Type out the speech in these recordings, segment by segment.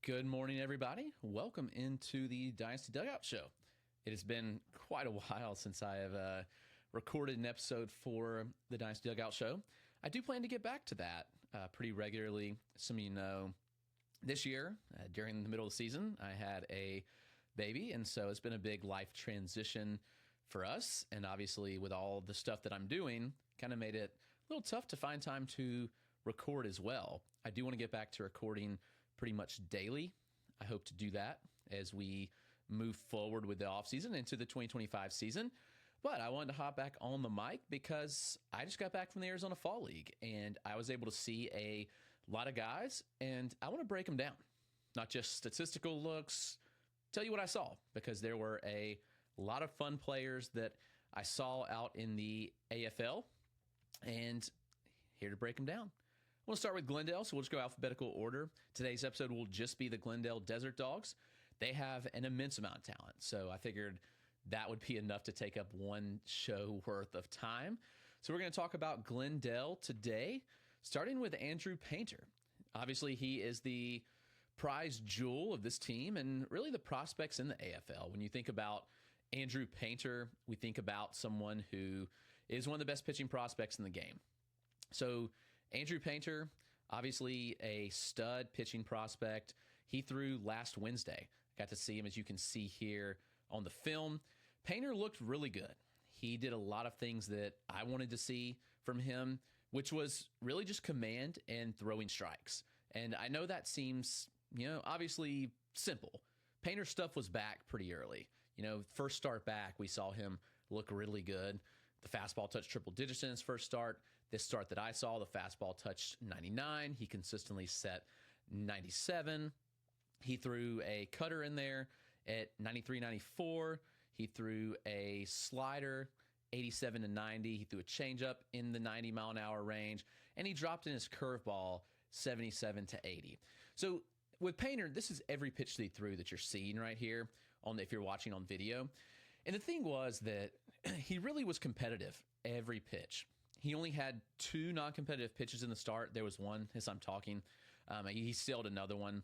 Good morning, everybody. Welcome into the Dynasty Dugout Show. It has been quite a while since I have recorded an episode for the Dynasty Dugout Show. I do plan to get back to that pretty regularly. Some of you know, this year, during the middle of the season, I had a baby, and so it's been a big life transition for us. And obviously, with all the stuff that I'm doing, kind of made it a little tough to find time to record as well. I do want to get back to recording pretty much daily. I hope to do that as we move forward with the offseason into the 2025 season. But I wanted to hop back on the mic because I just got back from the Arizona Fall League and I was able to see a lot of guys, and I want to break them down. Not just statistical looks, tell you what I saw, because there were a lot of fun players that I saw out in the AFL, and here to break them down. We'll start with Glendale, so we'll just go alphabetical order. Today's episode will just be the Glendale Desert Dogs. They have an immense amount of talent, so I figured that would be enough to take up one show worth of time. So we're going to talk about Glendale today, starting with Andrew Painter. Obviously, he is the prize jewel of this team and really the prospects in the AFL. When you think about Andrew Painter, we think about someone who is one of the best pitching prospects in the game. So Andrew Painter, obviously a stud pitching prospect. He threw last Wednesday. Got to see him, as you can see here on the film. Painter looked really good. He did a lot of things that I wanted to see from him, which was really just command and throwing strikes. And I know that seems, obviously simple. Painter's stuff was back pretty early. First start back, we saw him look really good. The fastball touched triple digits in his first start. This start that I saw, the fastball touched 99. He consistently set 97. He threw a cutter in there at 93, 94. He threw a slider, 87 to 90. He threw a changeup in the 90-mile-an-hour range. And he dropped in his curveball, 77 to 80. So with Painter, this is every pitch that he threw that you're seeing right here if you're watching on video. And the thing was that he really was competitive every pitch. He only had 2 non-competitive pitches in the start. There was one as I'm talking. He sailed another one.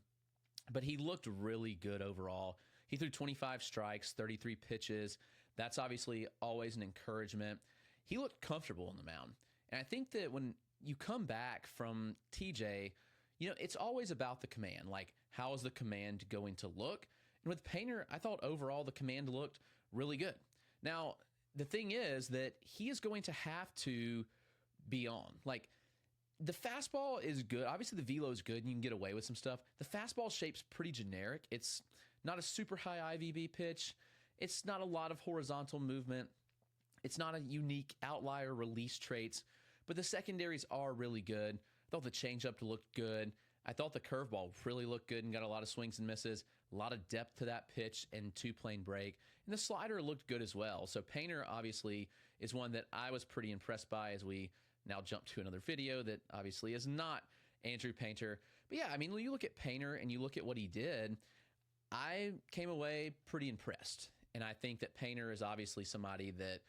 But he looked really good overall. He threw 25 strikes, 33 pitches. That's obviously always an encouragement. He looked comfortable on the mound. And I think that when you come back from TJ, it's always about the command. Like, how is the command going to look? And with Painter, I thought overall the command looked really good. Now, the thing is that he is going to have to be on. Like, the fastball is good. Obviously, the velo is good and you can get away with some stuff. The fastball shape's pretty generic. It's not a super high IVB pitch. It's not a lot of horizontal movement. It's not a unique outlier release traits. But the secondaries are really good. I thought the changeup looked good. I thought the curveball really looked good and got a lot of swings and misses, a lot of depth to that pitch and 2-plane break. And the slider looked good as well. So Painter obviously is one that I was pretty impressed by as we now jump to another video that obviously is not Andrew Painter. But yeah, when you look at Painter and you look at what he did, I came away pretty impressed. And I think that Painter is obviously somebody that,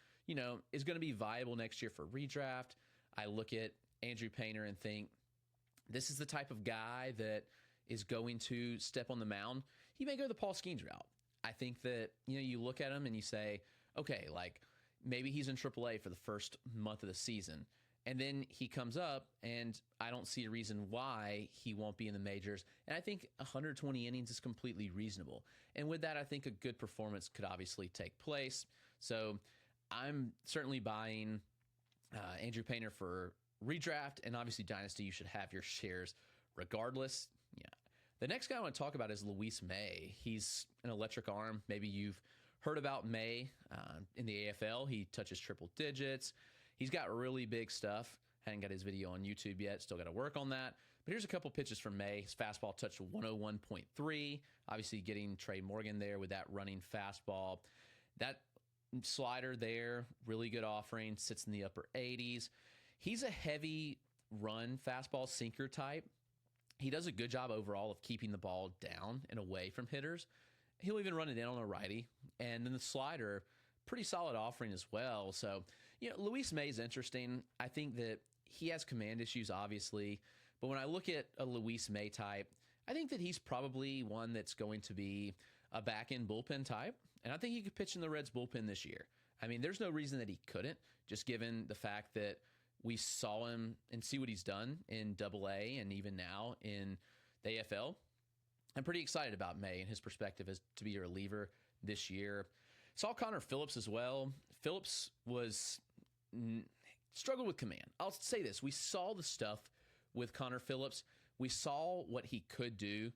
is going to be viable next year for redraft. I look at Andrew Painter and think, this is the type of guy that is going to step on the mound. He may go the Paul Skeens route. I think that, you look at him and you say, okay, like maybe he's in AAA for the first month of the season. And then he comes up and I don't see a reason why he won't be in the majors. And I think 120 innings is completely reasonable. And with that, I think a good performance could obviously take place. So I'm certainly buying Andrew Painter for redraft, and obviously Dynasty, you should have your shares regardless. Yeah. The next guy I want to talk about is Luis May. He's an electric arm. Maybe you've heard about May in the AFL. He touches triple digits. He's got really big stuff. Hadn't got his video on YouTube yet. Still got to work on that. But here's a couple pitches from May. His fastball touched 101.3. Obviously getting Trey Morgan there with that running fastball. That slider there, really good offering, sits in the upper 80s. He's a heavy run fastball sinker type. He does a good job overall of keeping the ball down and away from hitters. He'll even run it in on a righty. And then the slider, pretty solid offering as well. So, Luis May is interesting. I think that he has command issues, obviously. But when I look at a Luis May type, I think that he's probably one that's going to be a back-end bullpen type, and I think he could pitch in the Reds bullpen this year. I mean, there's no reason that he couldn't, just given the fact that we saw him and see what he's done in Double-A and even now in the AFL. I'm pretty excited about May and his perspective as to be a reliever this year. Saw Connor Phillips as well. Phillips struggled with command. I'll say this. We saw the stuff with Connor Phillips. We saw what he could do.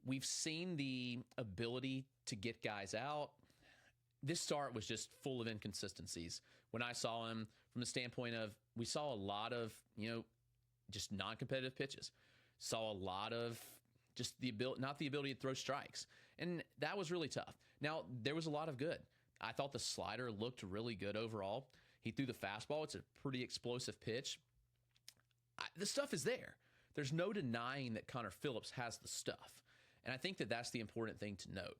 We've seen the ability to get guys out. This start was just full of inconsistencies. When I saw him from the standpoint of, we saw a lot of, just non-competitive pitches. Saw a lot of just not the ability to throw strikes. And that was really tough. Now, there was a lot of good. I thought the slider looked really good overall. He threw the fastball. It's a pretty explosive pitch. The stuff is there. There's no denying that Connor Phillips has the stuff. And I think that that's the important thing to note.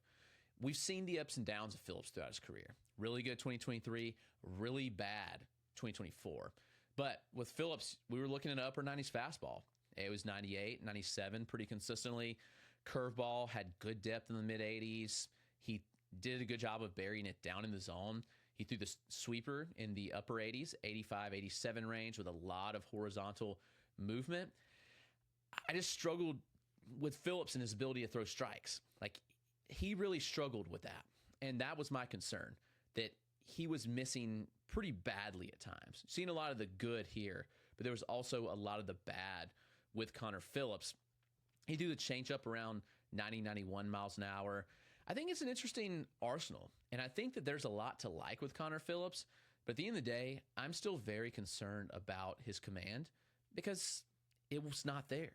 We've seen the ups and downs of Phillips throughout his career. Really good 2023, really bad 2024. But with Phillips, we were looking at an upper 90s fastball. It was 98, 97 pretty consistently. Curveball had good depth in the mid-80s. He did a good job of burying it down in the zone. He threw the sweeper in the upper 80s, 85, 87 range with a lot of horizontal movement. I just struggled with Phillips and his ability to throw strikes. Like, he really struggled with that. And that was my concern, that he was missing pretty badly at times. Seen a lot of the good here, but there was also a lot of the bad with Connor Phillips. He threw the changeup around 90, 91 miles an hour. I think it's an interesting arsenal, and I think that there's a lot to like with Connor Phillips, but at the end of the day, I'm still very concerned about his command because it was not there.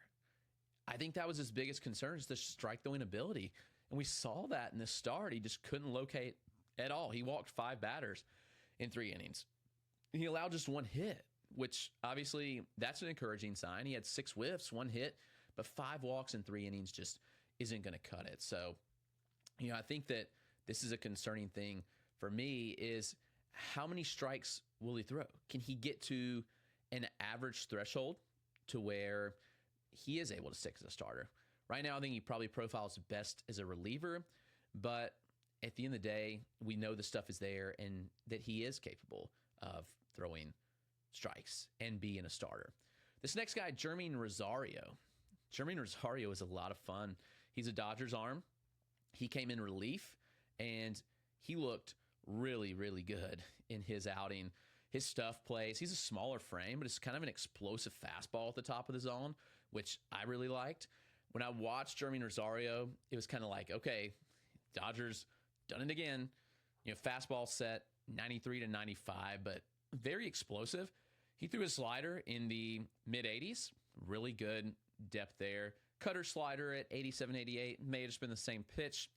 I think that was his biggest concern, is the strike-throwing ability, and we saw that in the start. He just couldn't locate at all. He walked 5 batters in 3 innings. He allowed just 1 hit, which obviously that's an encouraging sign. He had 6 whiffs, 1 hit, but 5 walks in 3 innings just isn't going to cut it. So, I think that this is a concerning thing for me, is how many strikes will he throw? Can he get to an average threshold to where he is able to stick as a starter? Right now, I think he probably profiles best as a reliever, but at the end of the day, we know the stuff is there and that he is capable of throwing strikes and being a starter. This next guy, Jerming Rosario. Jerming Rosario is a lot of fun. He's a Dodgers arm. He came in relief, and he looked really, really good in his outing. His stuff plays. He's a smaller frame, but it's kind of an explosive fastball at the top of the zone, which I really liked. When I watched Jerming Rosario, it was kind of like, okay, Dodgers done it again. Fastball set 93 to 95, but very explosive. He threw a slider in the mid-80s. Really good depth there. Cutter slider at 87, 88. May have just been the same pitch.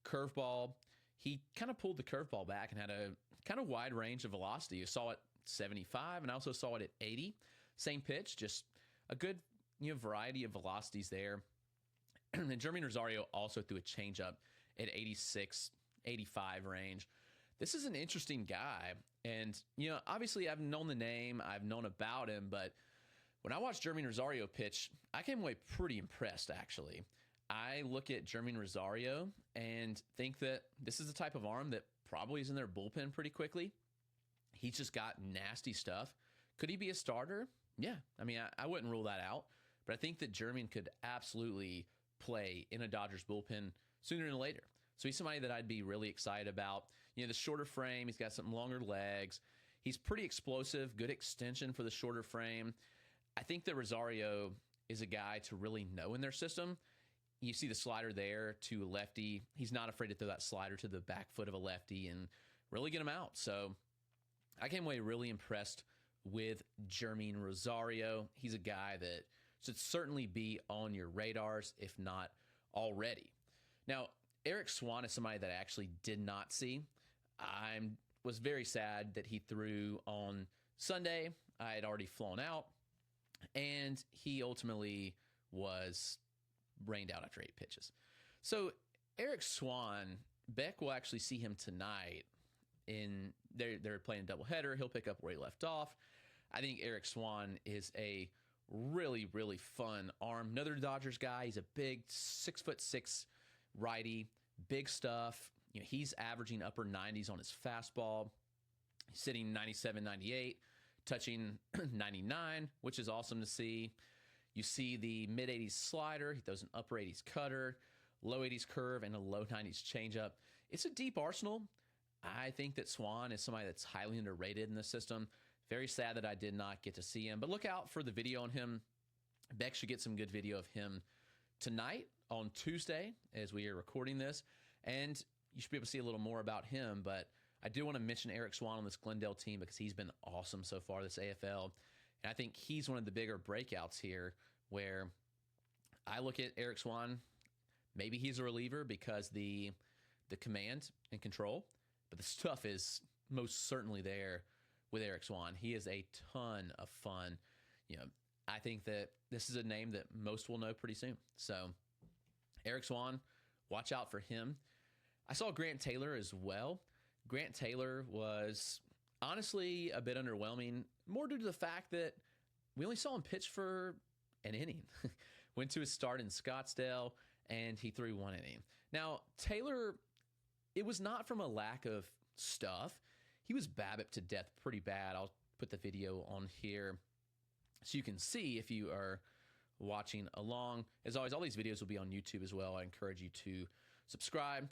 Curveball. He kind of pulled the curveball back and had a kind of wide range of velocity. You saw it 75, and I also saw it at 80. Same pitch, just a good variety of velocities there. And then Jerming Rosario also threw a changeup at 86, 85 range. This is an interesting guy. And, obviously I've known the name, I've known about him, but when I watched Jerming Rosario pitch, I came away pretty impressed, actually. I look at Jerming Rosario and think that this is the type of arm that probably is in their bullpen pretty quickly. He's just got nasty stuff. Could he be a starter? Yeah. I mean, I wouldn't rule that out, but I think that Jerming could absolutely play in a Dodgers bullpen sooner than later. So he's somebody that I'd be really excited about. The shorter frame, he's got some longer legs. He's pretty explosive, good extension for the shorter frame. I think that Rosario is a guy to really know in their system. You see the slider there to a lefty. He's not afraid to throw that slider to the back foot of a lefty and really get him out. So I came away really impressed with Jerming Rosario. He's a guy that should certainly be on your radars, if not already. Now, Eriq Swan is somebody that I actually did not see. I was very sad that he threw on Sunday. I had already flown out, and he ultimately was rained out after 8 pitches. So Eriq Swan, Beck will actually see him tonight. They're playing a doubleheader. He'll pick up where he left off. I think Eriq Swan is a Really, really fun arm. Another Dodgers guy. He's a big 6'6" righty, big stuff. He's averaging upper 90s on his fastball. He's sitting 97, 98, touching 99, which is awesome to see. You see the mid 80s slider. He throws an upper 80s cutter, low 80s curve, and a low 90s changeup. It's a deep arsenal. I think that Swan is somebody that's highly underrated in the system. Very sad that I did not get to see him, but look out for the video on him. Beck should get some good video of him tonight on Tuesday as we are recording this, and you should be able to see a little more about him. But I do want to mention Eriq Swan on this Glendale team because he's been awesome so far this AFL, and I think he's one of the bigger breakouts here where I look at Eriq Swan, maybe he's a reliever because the command and control, but the stuff is most certainly there with Eriq Swan. He is a ton of fun. I think that this is a name that most will know pretty soon. So Eriq Swan, watch out for him. I saw Grant Taylor as well. Grant Taylor was honestly a bit underwhelming, more due to the fact that we only saw him pitch for an inning. Went to his start in Scottsdale, and he threw one inning. Now, Taylor, it was not from a lack of stuff. He was BABIP to death pretty bad. I'll put the video on here so you can see if you are watching along. As always, all these videos will be on YouTube as well. I encourage you to subscribe.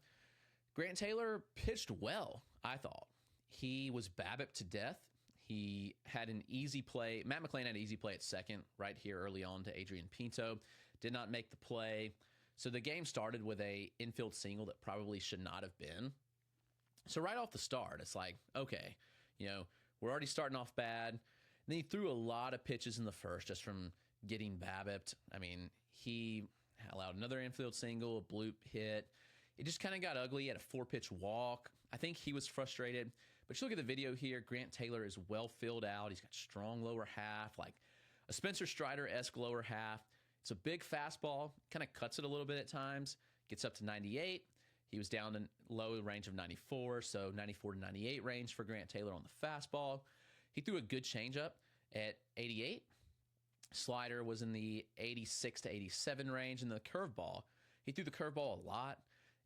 Grant Taylor pitched well, I thought. He was BABIP to death. He had an easy play. Matt McLain had an easy play at second right here early on to Adrian Pinto. Did not make the play. So the game started with a infield single that probably should not have been. So right off the start, it's like, okay, we're already starting off bad. And then he threw a lot of pitches in the first just from getting BABIP'd. I mean, he allowed another infield single, a bloop hit. It just kind of got ugly. He had a 4-pitch walk. I think he was frustrated. But you look at the video here, Grant Taylor is well filled out. He's got strong lower half, like a Spencer Strider-esque lower half. It's a big fastball, kind of cuts it a little bit at times, gets up to 98. He was down in low range of 94, so 94 to 98 range for Grant Taylor on the fastball. He threw a good changeup at 88. Slider was in the 86 to 87 range, and the curveball, he threw the curveball a lot,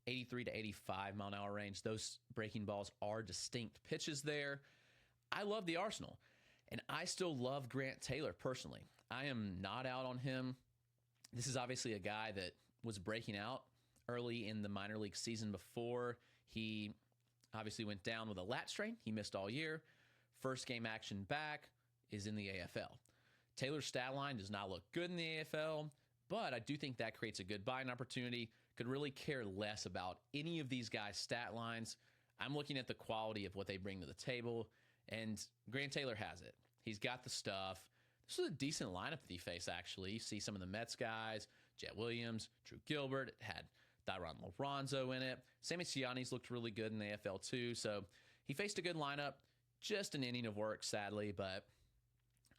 83 to 85 mile an hour range. Those breaking balls are distinct pitches there. I love the arsenal, and I still love Grant Taylor personally. I am not out on him. This is obviously a guy that was breaking out early in the minor league season before. He obviously went down with a lat strain. He missed all year. First game action back is in the AFL. Taylor's stat line does not look good in the AFL, but I do think that creates a good buying opportunity. Could really care less about any of these guys' stat lines. I'm looking at the quality of what they bring to the table, and Grant Taylor has it. He's got the stuff. This is a decent lineup that he faced, actually. You see some of the Mets guys, Jet Williams, Drew Gilbert. It had Thyron Lorenzo in it. Sammy Siani's looked really good in the AFL too. So he faced a good lineup. Just an inning of work, sadly, but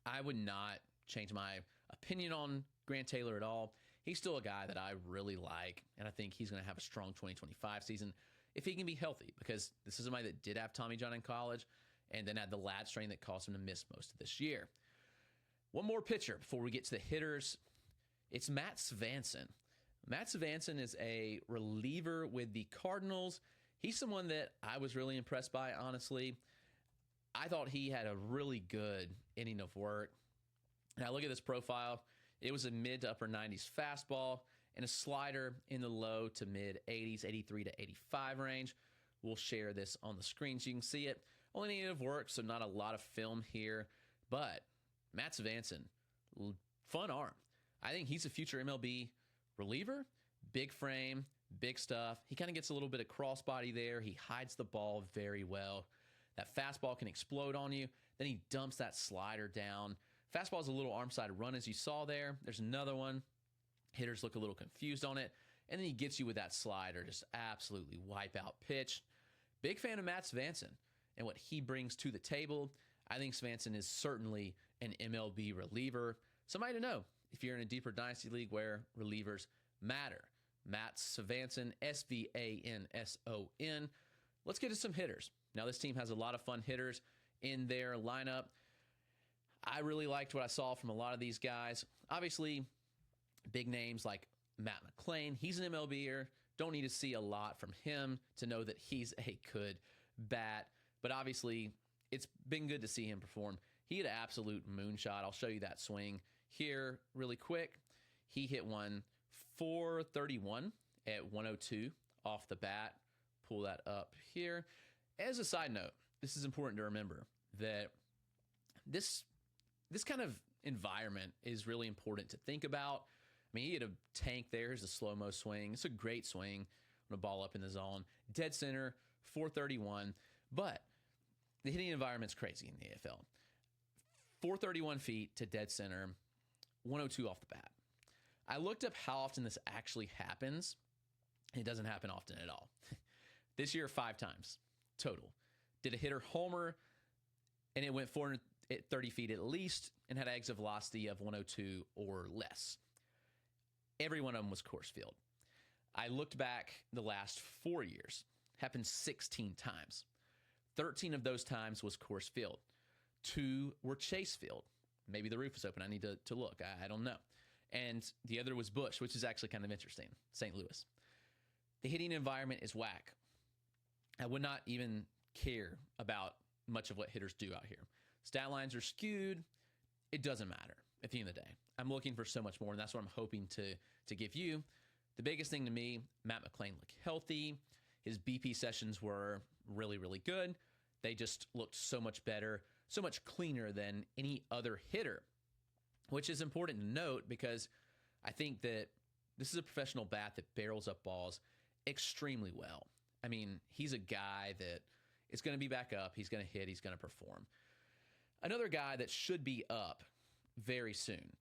I would not change my opinion on Grant Taylor at all. He's still a guy that I really like, and I think he's going to have a strong 2025 season if he can be healthy, because this is somebody that did have Tommy John in college and then had the lat strain that caused him to miss most of this year. One more pitcher before we get to the hitters. It's Matt Svanson. Matt Svanson is a reliever with the Cardinals. He's someone that I was really impressed by, honestly. I thought he had a really good inning of work. Now, look at this profile. It was a mid to upper 90s fastball and a slider in the low to mid 80s, 83 to 85 range. We'll share this on the screen so you can see it. Only inning of work, so not a lot of film here. But Matt Svanson, fun arm. I think he's a future MLB reliever. Big frame, big stuff. He kind of gets a little bit of crossbody there. He hides the ball very well. That fastball can explode on you. Then he dumps that slider down. Fastball is a little arm side run, as you saw there. There's another one. Hitters look a little confused on it. And then he gets you with that slider. Just absolutely wipe out pitch. Big fan of Matt Svanson and what he brings to the table. I think Svanson is certainly an MLB reliever. Somebody to know if you're in a deeper dynasty league where relievers matter. Matt Svanson, S-V-A-N-S-O-N. Let's get to some hitters. Now, this team has a lot of fun hitters in their lineup. I really liked what I saw from a lot of these guys. Obviously, big names like Matt McLain. He's an MLBer. Don't need to see a lot from him to know that he's a good bat. But obviously, it's been good to see him perform. He had an absolute moonshot. I'll show you that swing here really quick. He hit one 431 at 102 off the bat. Pull that up here. As a side note, this is important to remember that this kind of environment is really important to think about. I mean, he had a tank there. Here's a slow-mo swing. It's a great swing on a ball up in the zone. Dead center, 431. But the hitting environment's crazy in the AFL. 431 feet to dead center, 102 off the bat. I looked up how often this actually happens. It doesn't happen often at all. This year, 5 times total. Did a hitter homer, and it went 430 feet at least and had exit velocity of 102 or less. Every one of them was course field. I looked back the last 4 years. Happened 16 times. 13 of those times was course field. 2 were chase field. Maybe the roof was open. I need to look. I don't know. And the other was bush, which is actually kind of interesting. St. Louis. The hitting environment is whack. I would not even care about much of what hitters do out here. Stat lines are skewed. It doesn't matter at the end of the day. I'm looking for so much more, and that's what I'm hoping to give you. The biggest thing to me, Matt McLain looked healthy. His BP sessions were really, really good. They just looked so much better, so much cleaner than any other hitter, which is important to note because I think that this is a professional bat that barrels up balls extremely well. I mean, he's a guy that is going to be back up. He's going to hit. He's going to perform. Another guy that should be up very soon,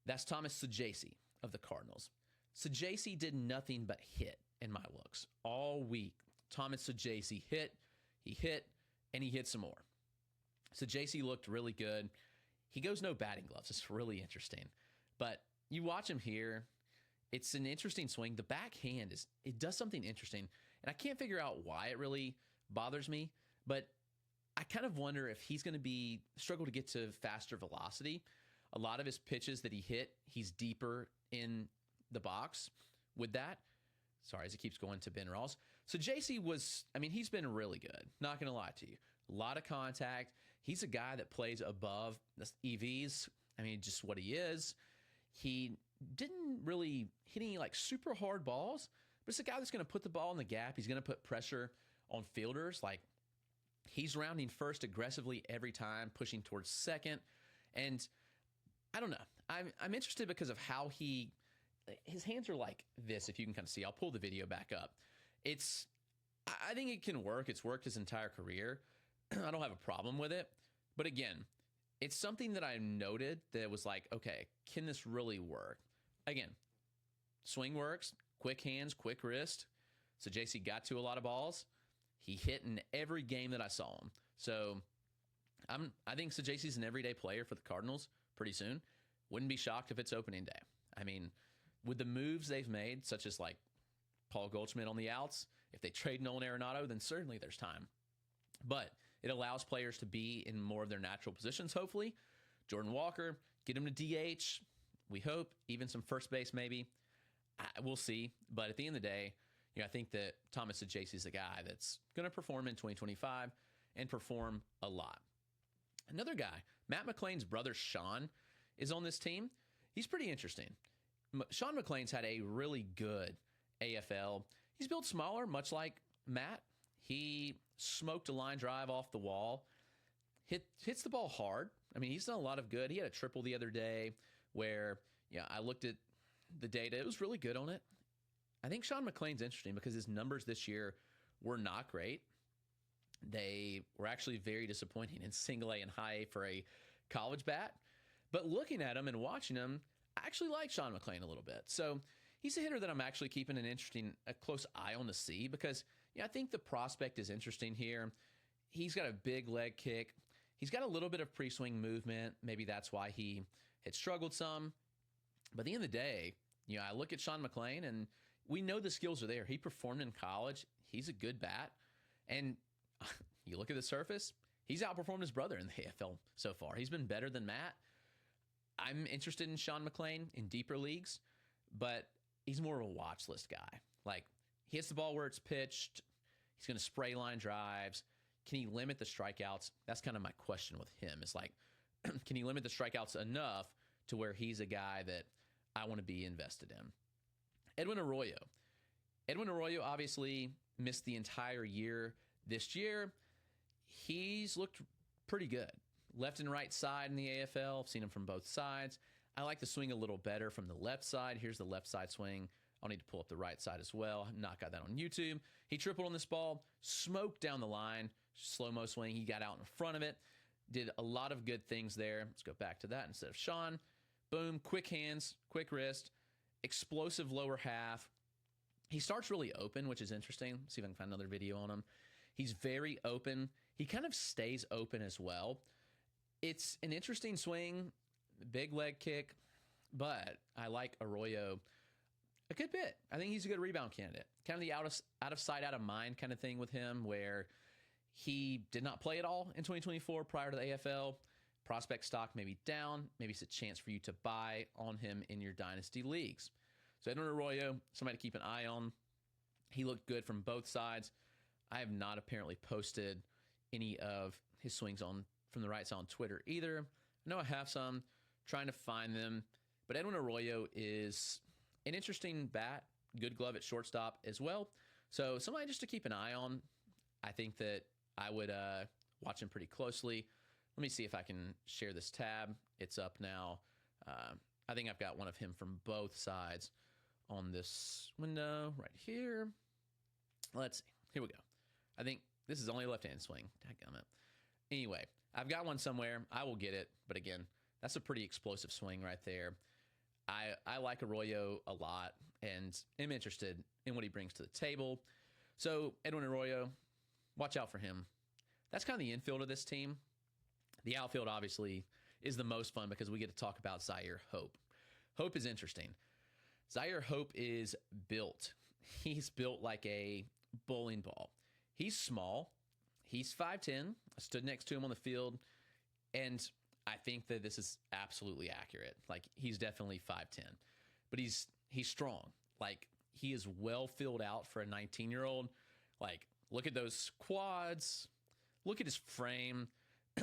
that's Thomas Saggese of the Cardinals. Saggese did nothing but hit in my looks all week. Thomas Saggese hit, and he hit some more. Saggese looked really good. He goes no batting gloves. It's really interesting. But you watch him here. It's an interesting swing. The backhand, it does something interesting. And I can't figure out why it really bothers me. But I kind of wonder if he's going to struggle to get to faster velocity. A lot of his pitches that he hit, he's deeper in the box with that. Sorry, as it keeps going to Ben Rawls. So JC he's been really good. Not going to lie to you. A lot of contact. He's a guy that plays above the EVs. I mean, just what he is. He didn't really hit any like super hard balls, but it's a guy that's going to put the ball in the gap. He's going to put pressure on fielders. Like, he's rounding first aggressively every time, pushing towards second. And I don't know. I'm interested because of how his hands are like this, if you can kind of see. I'll pull the video back up. I think it can work. It's worked his entire career. I don't have a problem with it. But again, it's something that I noted that was like, okay, can this really work? Again, swing works, quick hands, quick wrist. So JC got to a lot of balls. He hit in every game that I saw him. So I think Saggese's an everyday player for the Cardinals pretty soon. Wouldn't be shocked if it's opening day. I mean, with the moves they've made, such as like Paul Goldschmidt on the outs, if they trade Nolan Arenado, then certainly there's time. But it allows players to be in more of their natural positions, hopefully. Jordan Walker, get him to DH. We hope. Even some first base, maybe. We'll see. But at the end of the day, I think that Thomas Saggese is a guy that's going to perform in 2025 and perform a lot. Another guy, Matt McLain's brother, Sean, is on this team. He's pretty interesting. Sean McLain's had a really good AFL. He's built smaller, much like Matt. He smoked a line drive off the wall, hits the ball hard. I mean, he's done a lot of good. He had a triple the other day where, I looked at the data. It was really good on it. I think Sean McLain's interesting because his numbers this year were not great. They were actually very disappointing in single A and high A for a college bat. But looking at him and watching him, I actually like Sean McLain a little bit. So he's a hitter that I'm actually keeping a close eye on to see because I think the prospect is interesting here. He's got a big leg kick. He's got a little bit of pre-swing movement. Maybe that's why he had struggled some. But at the end of the day, I look at Sean McLain and we know the skills are there. He performed in college. He's a good bat. And you look at the surface, he's outperformed his brother in the AFL so far. He's been better than Matt. I'm interested in Sean McLain in deeper leagues, but he's more of a watch list guy. Like, he hits the ball where it's pitched. He's going to spray line drives. Can he limit the strikeouts? That's kind of my question with him. It's like, can he limit the strikeouts enough to where he's a guy that I want to be invested in? Edwin Arroyo. Edwin Arroyo obviously missed the entire year this year. He's looked pretty good. Left and right side in the AFL. I've seen him from both sides. I like the swing a little better from the left side. Here's the left side swing. I'll need to pull up the right side as well. Not got that on YouTube. He tripled on this ball, smoked down the line, slow-mo swing. He got out in front of it, did a lot of good things there. Let's go back to that instead of Sean. Boom, quick hands, quick wrist, explosive lower half. He starts really open, which is interesting. Let's see if I can find another video on him. He's very open. He kind of stays open as well. It's an interesting swing, big leg kick, but I like Arroyo a good bit. I think he's a good rebound candidate. Kind of the out of sight, out of mind kind of thing with him, where he did not play at all in 2024 prior to the AFL. Prospect stock maybe down. Maybe it's a chance for you to buy on him in your dynasty leagues. So Edwin Arroyo, somebody to keep an eye on. He looked good from both sides. I have not apparently posted any of his swings from the right side on Twitter either. I know I have some, trying to find them. But Edwin Arroyo is an interesting bat, good glove at shortstop as well. So somebody just to keep an eye on. I think that I would watch him pretty closely. Let me see if I can share this tab. It's up now. I think I've got one of him from both sides on this window right here. Let's see. Here we go. I think this is only a left-hand swing. Dadgummit. Anyway, I've got one somewhere. I will get it. But again, that's a pretty explosive swing right there. I like Arroyo a lot and am interested in what he brings to the table. So Edwin Arroyo, watch out for him. That's kind of the infield of this team. The outfield, obviously, is the most fun because we get to talk about Zyhir Hope. Hope is interesting. Zyhir Hope is built. He's built like a bowling ball. He's small. He's 5'10". I stood next to him on the field, and I think that this is absolutely accurate. Like, he's definitely 5'10", but he's strong. Like, he is well filled out for a 19-year-old. Like, look at those quads. Look at his frame.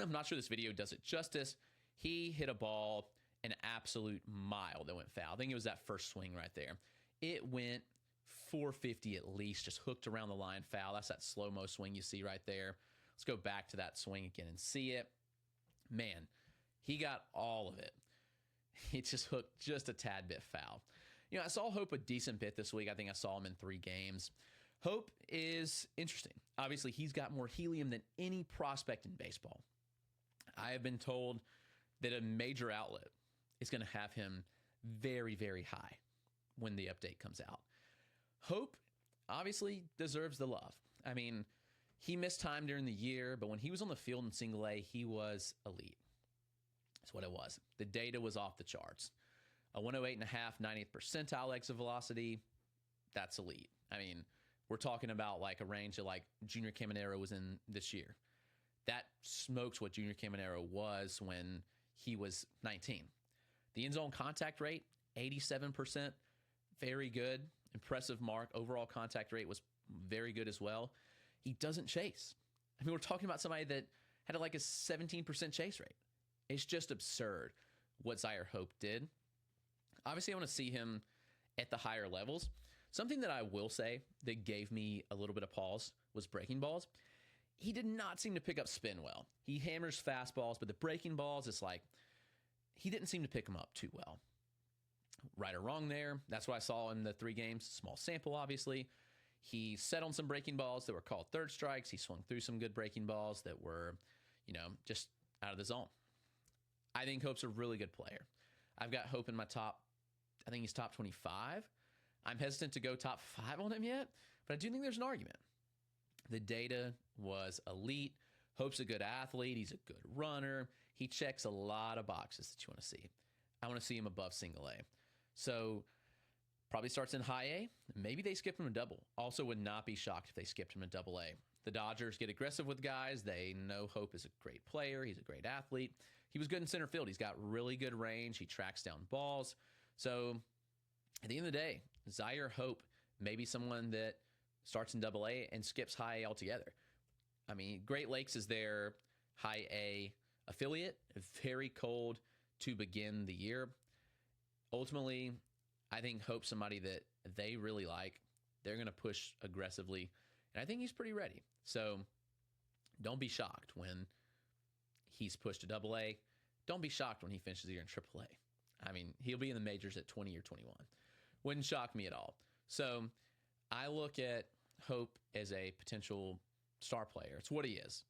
I'm not sure this video does it justice. He hit a ball an absolute mile that went foul. I think it was that first swing right there. It went 450 at least, just hooked around the line, foul. That's that slow-mo swing you see right there. Let's go back to that swing again and see it. Man, he got all of it. He just hooked just a tad bit foul. You know, I saw Hope a decent bit this week. I think I saw him in 3 games. Hope is interesting. Obviously, he's got more helium than any prospect in baseball. I have been told that a major outlet is going to have him very, very high when the update comes out. Hope obviously deserves the love. I mean, he missed time during the year, but when he was on the field in single A, he was elite. That's what it was. The data was off the charts. A 108.5, 90th percentile exit velocity, that's elite. I mean, we're talking about like a range of like Junior Caminero was in this year. That smokes what Junior Caminero was when he was 19. The end zone contact rate, 87%, very good. Impressive mark. Overall contact rate was very good as well. He doesn't chase. I mean, we're talking about somebody that had like a 17% chase rate. It's just absurd what Zyhir Hope did. Obviously, I want to see him at the higher levels. Something that I will say that gave me a little bit of pause was breaking balls. He did not seem to pick up spin well. He hammers fastballs, but the breaking balls, it's like he didn't seem to pick them up too well. Right or wrong there. That's what I saw in the 3 games. Small sample, obviously. He set on some breaking balls that were called third strikes. He swung through some good breaking balls that were, just out of the zone. I think Hope's a really good player. I've got Hope in my top, I think he's top 25. I'm hesitant to go top 5 on him yet, but I do think there's an argument. The data was elite. Hope's a good athlete. He's a good runner. He checks a lot of boxes that you want to see. I want to see him above single A. So probably starts in high A. Maybe they skip him to double. Also would not be shocked if they skipped him to double A. the Dodgers get aggressive with guys. They know Hope is a great player. He's a great athlete. He was good in center field. He's got really good range. He tracks down balls. So at the end of the day, Zyhir Hope may be someone that starts in Double-A and skips high A altogether. I mean, Great Lakes is their high A affiliate, very cold to begin the year. Ultimately, I think Hope's somebody that they really like. They're going to push aggressively, and I think he's pretty ready. So don't be shocked when he's pushed to Double-A. Don't be shocked when he finishes the year in Triple-A. I mean, he'll be in the majors at 20 or 21. Wouldn't shock me at all. So I look at Hope as a potential star player. It's what he is.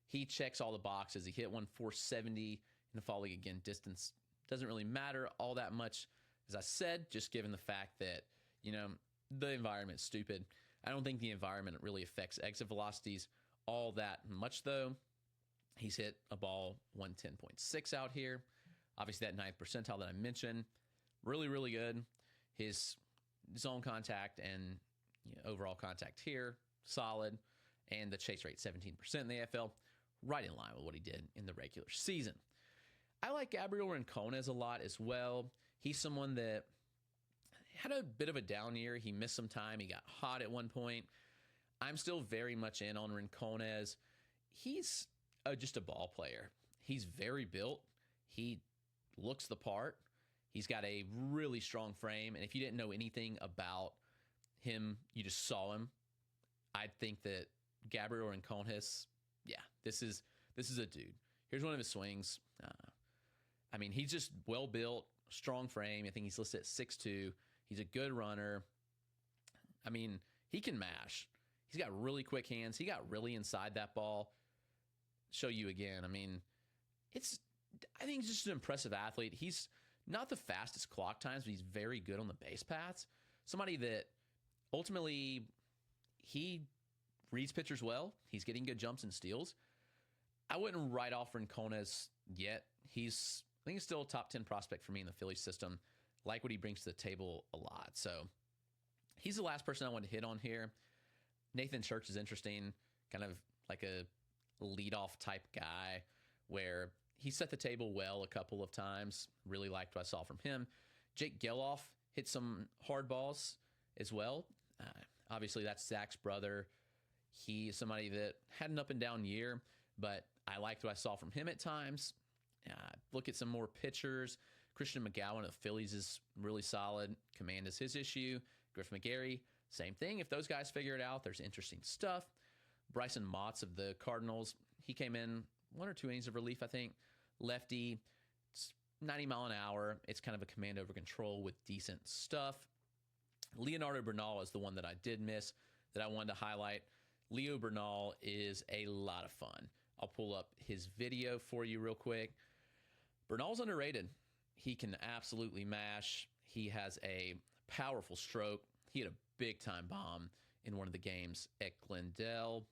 He checks all the boxes. He hit 470 in the fall league again. Distance doesn't really matter all that much, as I said, just given the fact that, the environment's stupid. I don't think the environment really affects exit velocities all that much, though. He's hit a ball 110.6 out here. Obviously, that 9th percentile that I mentioned, really, really good. His zone contact and overall contact here, solid. And the chase rate, 17% in the AFL, right in line with what he did in the regular season. I like Gabriel Rincones a lot as well. He's someone that had a bit of a down year. He missed some time. He got hot at one point. I'm still very much in on Rincones. He's just a ball player. He's very built. He looks the part. He's got a really strong frame. And if you didn't know anything about him, you just saw him, I think that Gabriel Rincones, this is a dude. Here's one of his swings. He's just well built, strong frame. I think he's listed at 6'2". He's a good runner. He can mash. He's got really quick hands. He got really inside that ball. Show you again. I think he's just an impressive athlete. He's not the fastest clock times, but he's very good on the base paths. Somebody that ultimately he reads pitchers well. He's getting good jumps and steals. I wouldn't write off Rincones yet. I think he's still a top 10 prospect for me in the Phillies system. Like what he brings to the table a lot. So he's the last person I want to hit on here. Nathan Church is interesting, kind of like a leadoff type guy where he set the table well a couple of times. Really liked what I saw from him. Jake Geloff hit some hard balls as well. Obviously, that's Zach's brother. He's somebody that had an up and down year, but I liked what I saw from him at times. Look at some more pitchers. Christian McGowan of Phillies is really solid. Command is his issue. Griff McGarry, same thing. If those guys figure it out, there's interesting stuff. Bryson Motts of the Cardinals, he came in 1 or 2 innings of relief, I think. Lefty, it's 90 mile an hour. It's kind of a command over control with decent stuff. Leonardo Bernal is the one that I did miss that I wanted to highlight. Leo Bernal is a lot of fun. I'll pull up his video for you real quick. Bernal's underrated. He can absolutely mash. He has a powerful stroke. He had a big-time bomb in one of the games at Glendale.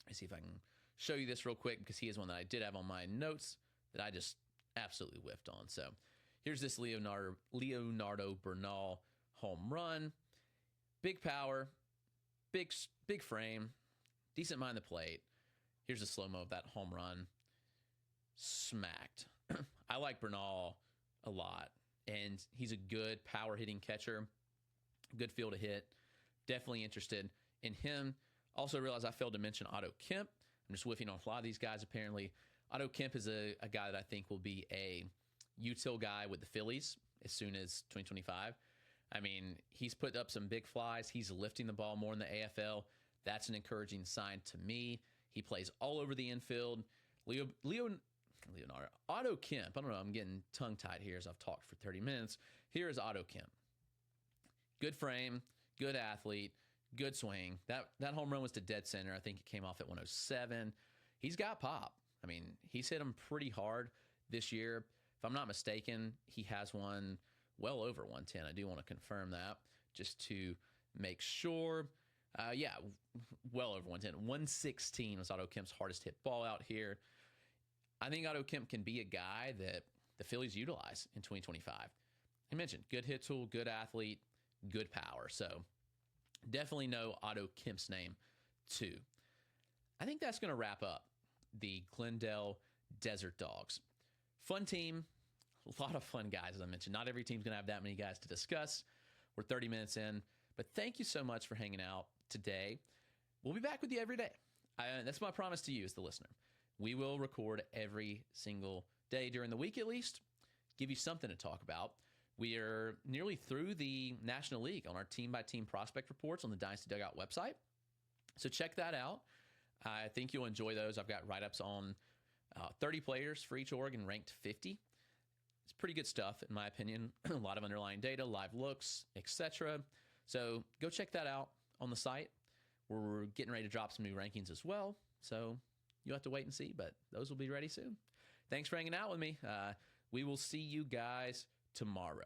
Let me see if I can show you this real quick because he is one that I did have on my notes that I just absolutely whiffed on. So here's this Leonardo Bernal home run. Big power, big frame, decent behind the plate. Here's a slow-mo of that home run. Smacked. I like Bernal a lot, and he's a good power-hitting catcher. Good feel to hit. Definitely interested in him. Also realized I failed to mention Otto Kemp. I'm just whiffing on a lot of these guys, apparently. Otto Kemp is a guy that I think will be a util guy with the Phillies as soon as 2025. He's put up some big flies. He's lifting the ball more in the AFL. That's an encouraging sign to me. He plays all over the infield. Otto Kemp. I don't know. I'm getting tongue-tied here as I've talked for 30 minutes. Here is Otto Kemp. Good frame, good athlete, good swing. That home run was to dead center. I think it came off at 107. He's got pop. He's hit him pretty hard this year. If I'm not mistaken, he has one well over 110. I do want to confirm that just to make sure. Well over 110. 116 was Otto Kemp's hardest hit ball out here. I think Otto Kemp can be a guy that the Phillies utilize in 2025. I mentioned good hit tool, good athlete, good power. So definitely know Otto Kemp's name too. I think that's going to wrap up the Glendale Desert Dogs. Fun team, a lot of fun guys, as I mentioned. Not every team's going to have that many guys to discuss. We're 30 minutes in, but thank you so much for hanging out today. We'll be back with you every day. That's my promise to you as the listener. We will record every single day during the week at least, give you something to talk about. We are nearly through the National League on our team-by-team prospect reports on the Dynasty Dugout website. So check that out. I think you'll enjoy those. I've got write-ups on 30 players for each org and ranked 50. It's pretty good stuff, in my opinion. A lot of underlying data, live looks, etc. So go check that out on the site. We're getting ready to drop some new rankings as well. So you'll have to wait and see, but those will be ready soon. Thanks for hanging out with me. We will see you guys tomorrow.